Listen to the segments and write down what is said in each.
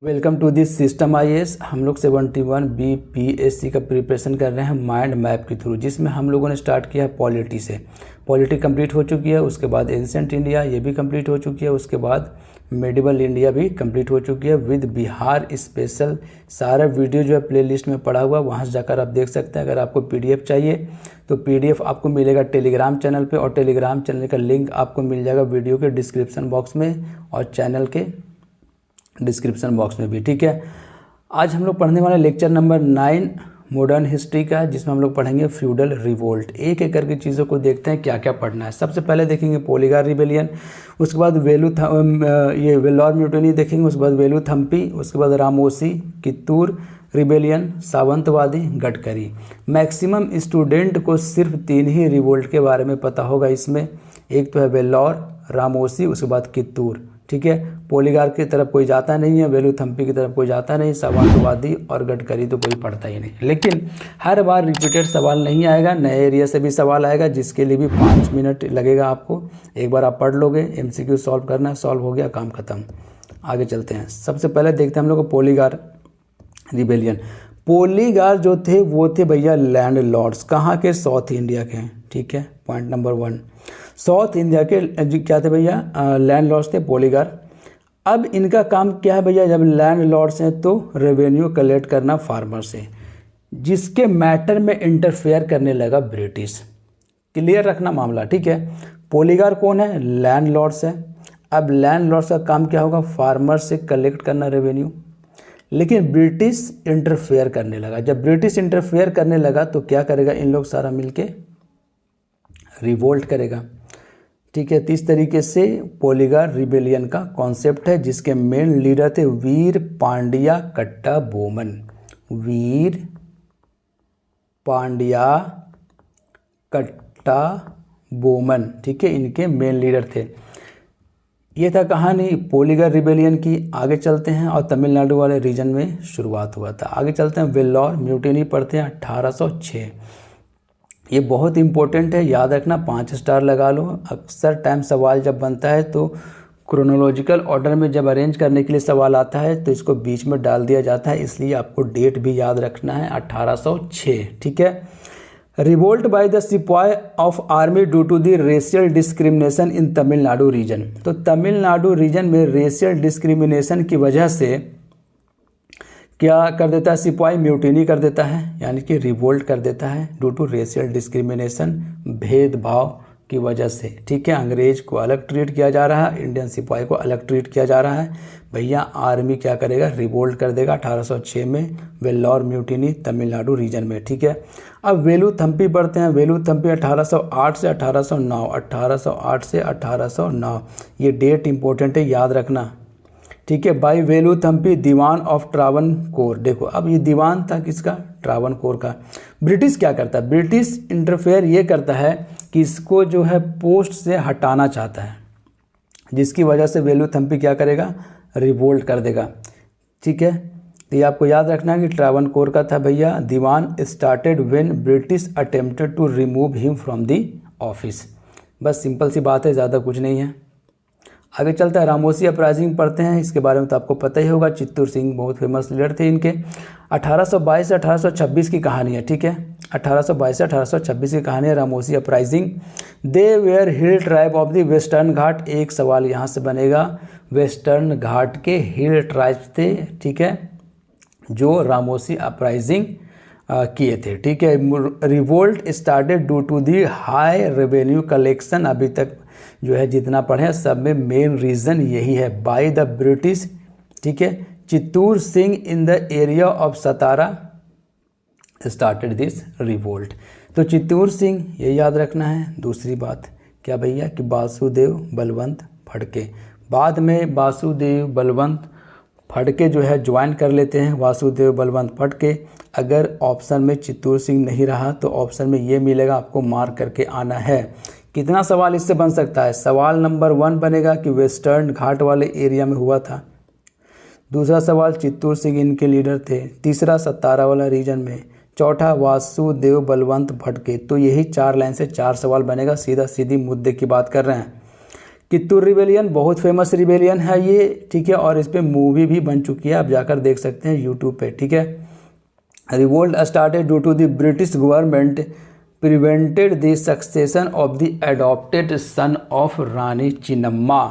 Welcome to this system IAS. हम लोग 71 BPSC का प्रिपरेशन कर रहे हैं माइंड मैप के थ्रू, जिसमें हम लोगों ने स्टार्ट किया है पॉलिटी से। पॉलिटी कंप्लीट हो चुकी है, उसके बाद एंसेंट इंडिया ये भी कंप्लीट हो चुकी है, उसके बाद मेडिवल इंडिया भी कंप्लीट हो चुकी है विद बिहार स्पेशल। सारा वीडियो जो है प्लेलिस्ट में पड़ा हुआ, वहाँ से जाकर आप देख सकते हैं। अगर आपको पीडीएफ चाहिए तो पीडीएफ आपको मिलेगा टेलीग्राम चैनल पे, और टेलीग्राम चैनल का लिंक आपको मिल जाएगा वीडियो के डिस्क्रिप्शन बॉक्स में और चैनल के डिस्क्रिप्शन बॉक्स में भी। ठीक है, आज हम लोग पढ़ने वाले लेक्चर नंबर 9 मॉडर्न हिस्ट्री का है, जिसमें हम लोग पढ़ेंगे फ्यूडल रिवोल्ट। एक एक करके चीज़ों को देखते हैं क्या क्या पढ़ना है। सबसे पहले देखेंगे पोलीगार रिबेलियन, उसके बाद वेल्लोर म्यूटिनी देखेंगे, उसके बाद वेलुथम्पी, उसके बाद Ramosi, Kittur rebellion, Sawantwadi, Gadkari. Maximum student को सिर्फ 3 ही रिवोल्ट के बारे में पता होगा इसमें। एक तो है वेल्लोर, रामोसी, उसके बाद कित्तूर। ठीक है, पोलीगार की तरफ कोई जाता नहीं है, वेलुथम्पी की तरफ कोई जाता नहीं, सावंतवादी और गडकरी तो कोई पढ़ता ही नहीं। लेकिन हर बार रिपीटेड सवाल नहीं आएगा, नए एरिया से भी सवाल आएगा, जिसके लिए भी 5 मिनट लगेगा आपको। एक बार आप पढ़ लोगे, एमसीक्यू सॉल्व करना, सॉल्व हो गया, काम खत्म। आगे चलते हैं। सबसे पहले देखते हैं हम लोग को पोलीगार रिबेलियन। पोलीगार जो थे वो थे भैया लैंड लॉर्ड्स। कहाँ के? साउथ इंडिया के। ठीक है, पॉइंट नंबर 1, साउथ इंडिया के क्या थे भैया? लैंड लॉर्ड्स थे पोलीगार। अब इनका काम क्या है भैया? जब लैंड लॉर्ड्स हैं तो रेवेन्यू कलेक्ट करना फार्मर से, जिसके मैटर में इंटरफेयर करने लगा ब्रिटिश। क्लियर रखना मामला। ठीक है, पोलीगार कौन है? लैंड लॉर्ड्स है। अब लैंड लॉर्ड्स का काम क्या होगा? फार्मर से कलेक्ट करना रेवेन्यू। लेकिन ब्रिटिश इंटरफेयर करने लगा। जब ब्रिटिश इंटरफेयर करने लगा तो क्या करेगा? इन लोग सारा मिलके रिवोल्ट करेगा। ठीक है, तो इस तरीके से पोलीगार रिबेलियन का कॉन्सेप्ट है, जिसके मेन लीडर थे वीर पांड्या कट्टा बोमन। वीर पांड्या कट्टा बोमन, ठीक है, इनके मेन लीडर थे। ये था कहानी पोलीगार रिबेलियन की। आगे चलते हैं और तमिलनाडु वाले रीजन में शुरुआत हुआ था। आगे चलते हैं, वेल्लोर म्यूटिनी पढ़ते हैं 1806। ये बहुत इंपॉर्टेंट है, याद रखना, 5 स्टार लगा लो। अक्सर टाइम सवाल जब बनता है तो क्रोनोलॉजिकल ऑर्डर में जब अरेंज करने के लिए सवाल आता है तो इसको बीच में डाल दिया जाता है, इसलिए आपको डेट भी याद रखना है 1806। ठीक है, revolt by the sipahi of army due to the racial discrimination in Tamil Nadu region. तो तमिलनाडु रीजन में रेशियल डिस्क्रिमिनेशन की वजह से क्या कर देता है? सिपाही म्यूटिनी कर देता है, यानी कि रिवोल्ट कर देता है ड्यू टू रेशियल डिस्क्रिमिनेशन, भेदभाव की वजह से। ठीक है, अंग्रेज को अलग ट्रीट किया जा रहा है, इंडियन सिपाही को अलग ट्रीट किया जा रहा है। भैया आर्मी क्या करेगा? रिवोल्ट कर देगा 1806 में, वेल्लोर म्यूटिनी तमिलनाडु रीजन में। ठीक है, अब वेलुथम्पी पढ़ते हैं। वेलुथम्पी 1808 से 1809, 1808 से 1809, ये डेट इंपॉर्टेंट है, याद रखना। ठीक है, by Velu Thampi Diwan of Travancore. देखो, अब ये दीवान था किसका? ट्रावनकोर का। ब्रिटिश क्या करता है? ब्रिटिश इंटरफेयर ये करता है कि इसको जो है पोस्ट से हटाना चाहता है, जिसकी वजह से वेलुथम्पी क्या करेगा? रिवोल्ट कर देगा। ठीक है, तो ये आपको याद रखना है कि ट्रावनकोर का था भैया। Diwan started when British attempted to remove him from the office. बस सिंपल सी बात है, ज़्यादा कुछ नहीं है। आगे चलता है, रामोसी अपराइजिंग पढ़ते हैं। इसके बारे में तो आपको पता ही होगा, चित्तूर सिंह बहुत फेमस लीडर थे इनके। 1822 से 1826 की कहानी है। ठीक है, 1822 से 1826 की कहानी है Ramosi uprising. They were hill tribe of the western Ghat. एक सवाल यहाँ से बनेगा, वेस्टर्न घाट के हिल ट्राइब्स थे, ठीक है, जो रामोसी अपराइजिंग किए थे। ठीक है, revolt started due to the high revenue collection. अभी तक जो है जितना पढ़े सब में मेन रीज़न यही है, बाय द ब्रिटिश। ठीक है, Chittoor Singh in the area of Satara started this revolt. तो चित्तूर सिंह ये याद रखना है। दूसरी बात क्या भैया कि वासुदेव बलवंत फड़के। बाद में वासुदेव बलवंत फड़के जो है ज्वाइन कर लेते हैं, वासुदेव बलवंत फड़के। अगर ऑप्शन में चित्तूर सिंह नहीं रहा तो ऑप्शन में ये मिलेगा, आपको मार्क करके आना है। कितना सवाल इससे बन सकता है? सवाल नंबर 1 बनेगा कि वेस्टर्न घाट वाले एरिया में हुआ था। दूसरा सवाल चित्तूर सिंह इनके लीडर थे। तीसरा सतारा वाला रीजन में। चौथा वासुदेव बलवंत फड़के। तो यही 4 लाइन से 4 सवाल बनेगा। सीधा सीधी मुद्दे की बात कर रहे हैं। कित्तूर रिबेलियन बहुत फेमस रिबेलियन है ये, ठीक है, और इस पर मूवी भी बन चुकी है, आप जाकर देख सकते हैं यूट्यूब पे, ठीक है। Revolt started due to the British government prevented the succession of the adopted son of Rani Chinnamma.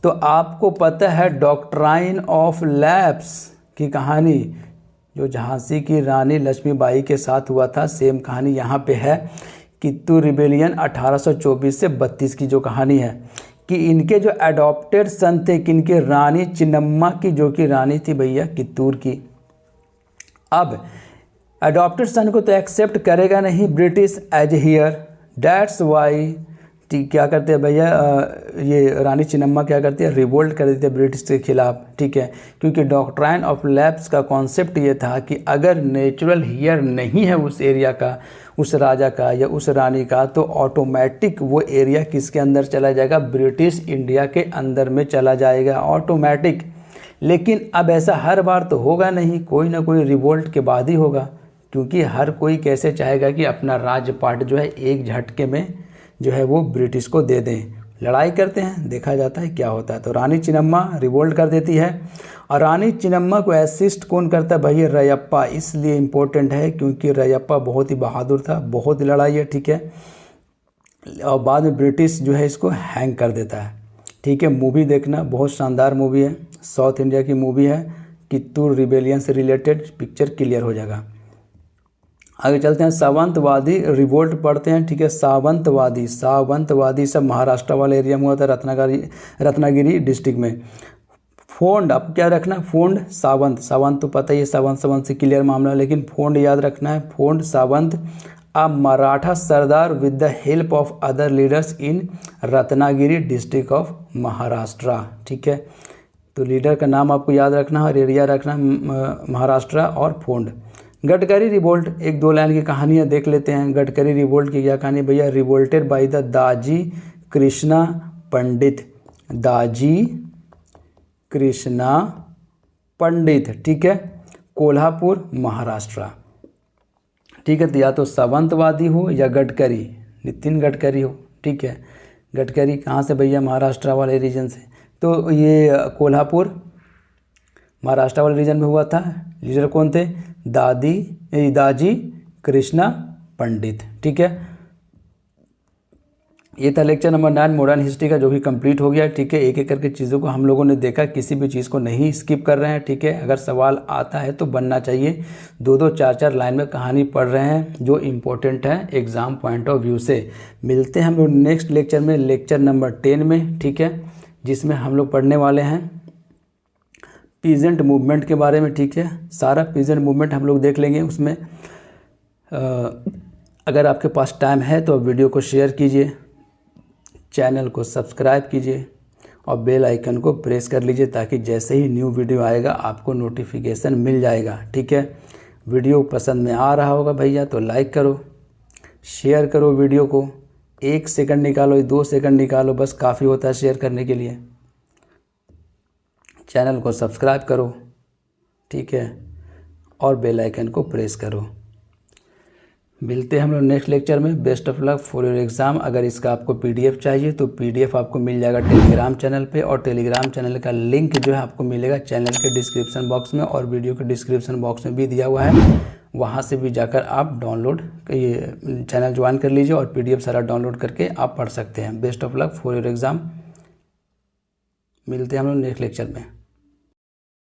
तो आपको पता है डॉक्ट्राइन ऑफ लैप्स की कहानी जो झांसी की रानी लक्ष्मीबाई के साथ हुआ था, सेम कहानी यहाँ पे है। कित्तूर रिबेलियन 1824 से 32 की जो कहानी है कि इनके जो एडॉप्टेड सन थे, किनके, रानी चिन्नम्मा की, जो कि रानी थी भैया कित्तूर की। अब एडॉप्टेड सन को तो एक्सेप्ट करेगा नहीं British as here, that's why क्या करते हैं भैया, ये रानी चिन्नम्मा क्या करती है, रिवोल्ट कर देते हैं ब्रिटिश के खिलाफ, ठीक है, क्योंकि डॉक्ट्राइन ऑफ लैप्स का कॉन्सेप्ट ये था कि अगर नेचुरल हियर नहीं है उस एरिया का, उस राजा का या उस रानी का, तो ऑटोमेटिक वो एरिया किसके अंदर चला जाएगा, ब्रिटिश इंडिया के अंदर में चला जाएगा ऑटोमेटिक। लेकिन अब ऐसा हर बार तो होगा नहीं, कोई ना कोई रिवोल्ट के बाद ही होगा, क्योंकि हर कोई कैसे चाहेगा कि अपना राज्यपाट जो है एक झटके में जो है वो ब्रिटिश को दे दें। लड़ाई करते हैं, देखा जाता है क्या होता है। तो रानी चिन्नम्मा रिवोल्ट कर देती है, और रानी चिन्नम्मा को असिस्ट कौन करता है भैया, रयप्पा। इसलिए इम्पोर्टेंट है क्योंकि रयप्पा बहुत ही बहादुर था, बहुत लड़ाई है, ठीक है, और बाद में ब्रिटिश जो है इसको हैंग कर देता है, ठीक है। मूवी देखना, बहुत शानदार मूवी है, साउथ इंडिया की मूवी है, कित्तूर रिबेलियन से रिलेटेड पिक्चर क्लियर हो जाएगा। आगे चलते हैं, सावंतवादी रिवोल्ट पढ़ते हैं, ठीक है। सावंतवादी सब महाराष्ट्र वाले एरिया में हुआ था, रत्नागिरी डिस्ट्रिक्ट में। फोंड आपको क्या रखना है, फोंड सावंत तो पता ही है, सावंत से क्लियर मामला, लेकिन फोंड याद रखना है, Phond Sawant a Maratha sardar with the help of other leaders in Ratnagiri district of Maharashtra, ठीक है। तो लीडर का नाम आपको याद रखना है और एरिया रखना महाराष्ट्र और फोंड। गडकरी रिवोल्ट, एक दो लाइन की कहानियाँ देख लेते हैं। गडकरी रिवोल्ट की क्या कहानी भैया, रिवोल्टेड बाय द दाजी कृष्णा पंडित, दाजी कृष्णा पंडित, ठीक है, कोल्हापुर महाराष्ट्र, ठीक है। तो या तो सावंतवादी हो या गडकरी, नितिन गडकरी हो, ठीक है। गडकरी कहाँ से भैया, महाराष्ट्र वाले रीजन से, तो ये कोल्हापुर महाराष्ट्र वाले रीजन में हुआ था। लीडर कौन थे, दाजी कृष्णा पंडित, ठीक है। ये था लेक्चर नंबर 9 मॉडर्न हिस्ट्री का, जो भी कंप्लीट हो गया, ठीक है। एक एक करके चीज़ों को हम लोगों ने देखा, किसी भी चीज़ को नहीं स्किप कर रहे हैं, ठीक है। अगर सवाल आता है तो बनना चाहिए, 2-2 4-4 लाइन में कहानी पढ़ रहे हैं जो इम्पोर्टेंट है एग्ज़ाम पॉइंट ऑफ व्यू से। मिलते हैं हम लोग नेक्स्ट लेक्चर में, लेक्चर नंबर 10 में, ठीक है, जिसमें हम लोग पढ़ने वाले हैं पीजेंट मूवमेंट के बारे में, ठीक है। सारा पीजेंट मूवमेंट हम लोग देख लेंगे उसमें। अगर आपके पास टाइम है तो वीडियो को शेयर कीजिए, चैनल को सब्सक्राइब कीजिए और बेल आइकन को प्रेस कर लीजिए, ताकि जैसे ही न्यू वीडियो आएगा आपको नोटिफिकेशन मिल जाएगा, ठीक है। वीडियो पसंद में आ रहा होगा भैया तो लाइक करो, शेयर करो वीडियो को, 1 सेकंड निकालो, 2 सेकंड निकालो, बस काफ़ी होता है शेयर करने के लिए। चैनल को सब्सक्राइब करो, ठीक है, और बेल आइकन को प्रेस करो। मिलते हैं हम लोग नेक्स्ट लेक्चर में। Best of luck for your exam. अगर इसका आपको पीडीएफ चाहिए तो पीडीएफ आपको मिल जाएगा टेलीग्राम चैनल पे, और टेलीग्राम चैनल का लिंक जो है आपको मिलेगा चैनल के डिस्क्रिप्शन बॉक्स में, और वीडियो के डिस्क्रिप्शन बॉक्स में भी दिया हुआ है, वहाँ से भी जाकर आप डाउनलोड ये चैनल ज्वाइन कर लीजिए और पीडीएफ सारा डाउनलोड करके आप पढ़ सकते हैं। Best of luck for your exam. मिलते हैं हम लोग नेक्स्ट लेक्चर में।